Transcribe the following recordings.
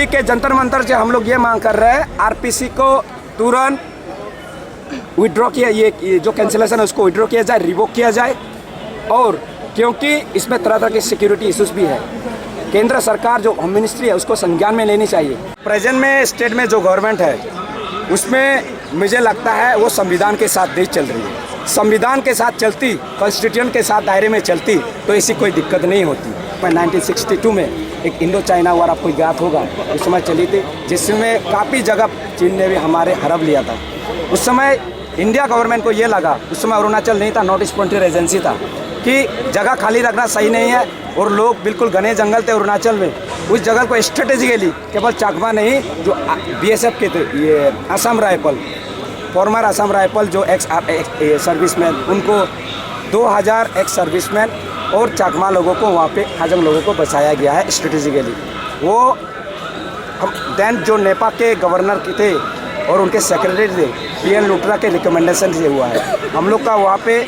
दिल्ली के जंतर मंतर से हम लोग ये मांग कर रहे हैं आरपीसी को तुरंत विड्रॉ किया, ये जो कैंसिलेशन है उसको विड्रॉ किया जाए, रिवोक किया जाए। और क्योंकि इसमें तरह तरह के सिक्योरिटी इश्यूज भी है, केंद्र सरकार जो होम मिनिस्ट्री है उसको संज्ञान में लेनी चाहिए। प्रेजेंट में स्टेट में जो गवर्नमेंट है उसमें मुझे लगता है वो संविधान के साथ नहीं चल रही है। संविधान के साथ चलती, कॉन्स्टिट्यूशन के साथ दायरे में चलती तो ऐसी कोई दिक्कत नहीं होती। 1962 में एक इंडो चाइना वार आपको ज्ञात होगा, उस समय चली थी, जिसमें काफ़ी जगह चीन ने भी हमारे हड़प लिया था। उस समय इंडिया गवर्नमेंट को ये लगा, उस समय अरुणाचल नहीं था, नॉर्थ ईस्ट फ्रंटियर एजेंसी था, कि जगह खाली रखना सही नहीं है और लोग बिल्कुल घने जंगल थे अरुणाचल में। उस जगह को स्ट्रेटेजिकली केवल चाकमा नहीं, जो बीएसएफ के थे, ये Assam rifle, farmer Assam rifle जो एक्स सर्विसमैन, उनको 2000 एक्स सर्विसमैन और चाकमा लोगों को वहाँ पे हाजंग लोगों को बचाया गया है स्ट्रेटेजिकली। वो हम दैन जो नेपाल के गवर्नर के थे और उनके सेक्रेटरी थे, पीएन लुट्रा के रिकमेंडेशन से हुआ है। हम लोग का वहाँ पे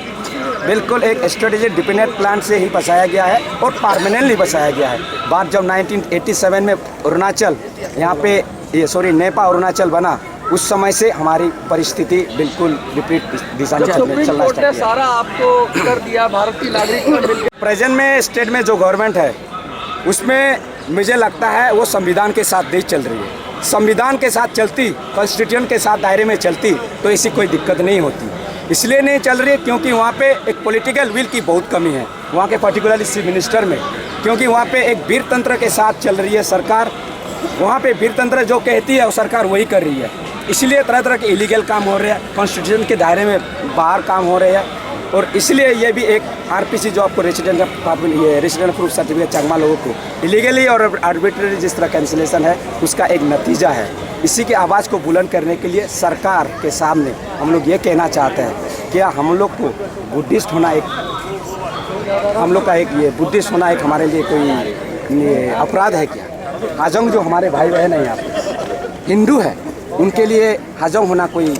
बिल्कुल एक स्ट्रेटेजिक डिपेंडेंट प्लान से ही बसाया गया है और परमानेंटली बसाया गया है। बात जब 1987 में अरुणाचल यहाँ पे नेपाल अरुणाचल बना, उस समय से हमारी परिस्थिति बिल्कुल विपरीत दिशा में चलना स्टार्ट सारा आपको कर दिया भारत की नागरिक। प्रेजेंट में स्टेट में जो गवर्नमेंट है उसमें मुझे लगता है वो संविधान के साथ नहीं चल रही है। संविधान के साथ चलती, कॉन्स्टिट्यूशन के साथ दायरे में चलती तो ऐसी कोई दिक्कत नहीं होती। इसलिए नहीं चल रही है क्योंकि वहाँ पे एक पॉलिटिकल विल की बहुत कमी है वहाँ के पर्टिकुलरली चीफ मिनिस्टर में, क्योंकि वहाँ पे एक वीर तंत्र के साथ चल रही है सरकार। वहाँ पे वीर तंत्र जो कहती है वो सरकार वही कर रही है। इसलिए तरह तरह के इलीगल काम हो रहे हैं, कॉन्स्टिट्यूशन के दायरे में बाहर काम हो रहे हैं। और इसलिए ये भी एक आरपीसी जो आपको रेसिडेंट प्रूफ सर्टिफिकेट चाकमा लोगों को इलीगली और आर्बिट्रेरी जिस तरह कैंसिलेशन है उसका एक नतीजा है। इसी की आवाज़ को बुलंद करने के लिए सरकार के सामने हम लोग ये कहना चाहते हैं कि हम लोग को बुद्धिस्ट होना एक, हम लोग का एक ये बुद्धिस्ट होना एक हमारे लिए कोई अपराध है क्या? हाजंग जो हमारे भाई बहन हैं यहाँ पे हिंदू है, उनके लिए हाजंग होना कोई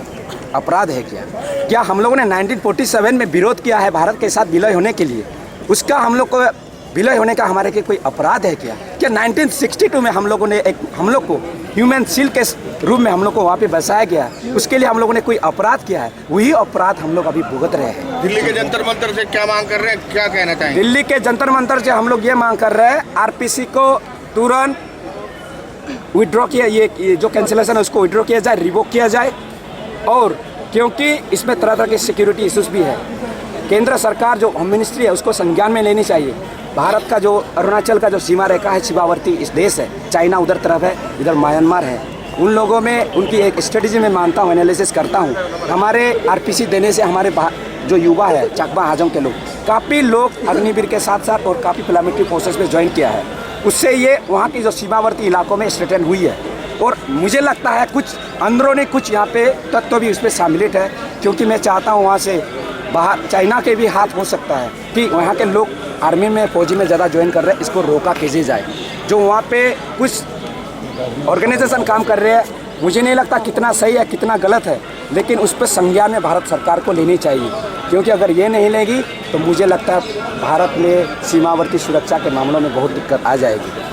अपराध है क्या? क्या हम लोगों ने 1947 में विरोध किया है भारत के साथ विलय होने के लिए, उसका हम लोग को विलय होने का हमारे के कोई अपराध है क्या? क्या 1962 में हम लोगों ने हम लोग को ह्यूमन शील्ड के रूप में हम लोग को वहाँ पे बसाया गया, उसके लिए हम लोगों ने कोई अपराध किया है? वही अपराध हम लोग अभी भुगत रहे हैं। दिल्ली के जंतर मंतर से क्या मांग कर रहे हैं, क्या कहना चाहेंगे? दिल्ली के जंतर मंतर से हम लोग ये मांग कर रहे हैं आरपीसी को तुरंत विड्रॉ किया, ये जो कैंसिलेशन है उसको विड्रॉ किया जाए, रिवोक किया जाए। और क्योंकि इसमें तरह तरह के सिक्योरिटी इश्यूज भी है, केंद्र सरकार जो होम मिनिस्ट्री है उसको संज्ञान में लेनी चाहिए। भारत का जो अरुणाचल का जो सीमा रेखा है, सीमावर्ती इस देश है, चाइना उधर तरफ है, इधर म्यांमार है, उन लोगों में उनकी एक स्ट्रेटजी में मानता हूँ, एनालिसिस करता हूँ। हमारे आरपीसी देने से हमारे जो युवा है चाकमा हाजंग के लोग, काफ़ी लोग अग्निवीर के साथ साथ और काफ़ी पैरामिलिट्री फोर्सेस में ज्वाइन किया है, उससे ये वहाँ की जो सीमावर्ती इलाकों में स्ट्रेटन हुई है। और मुझे लगता है कुछ अंदरूनी कुछ यहाँ पे तत्व भी उसमें शामिलित है, क्योंकि मैं चाहता हूँ वहाँ से बाहर चाइना के भी हाथ हो सकता है कि वहाँ के लोग आर्मी में फौजी में ज़्यादा ज्वाइन कर रहे हैं, इसको रोका कीजिए जाए। जो वहाँ पे कुछ ऑर्गेनाइजेशन काम कर रहे हैं, मुझे नहीं लगता कितना सही है कितना गलत है, लेकिन उस पर संज्ञान में भारत सरकार को लेनी चाहिए, क्योंकि अगर ये नहीं लेगी तो मुझे लगता है भारत में सीमावर्ती सुरक्षा के मामलों में बहुत दिक्कत आ जाएगी।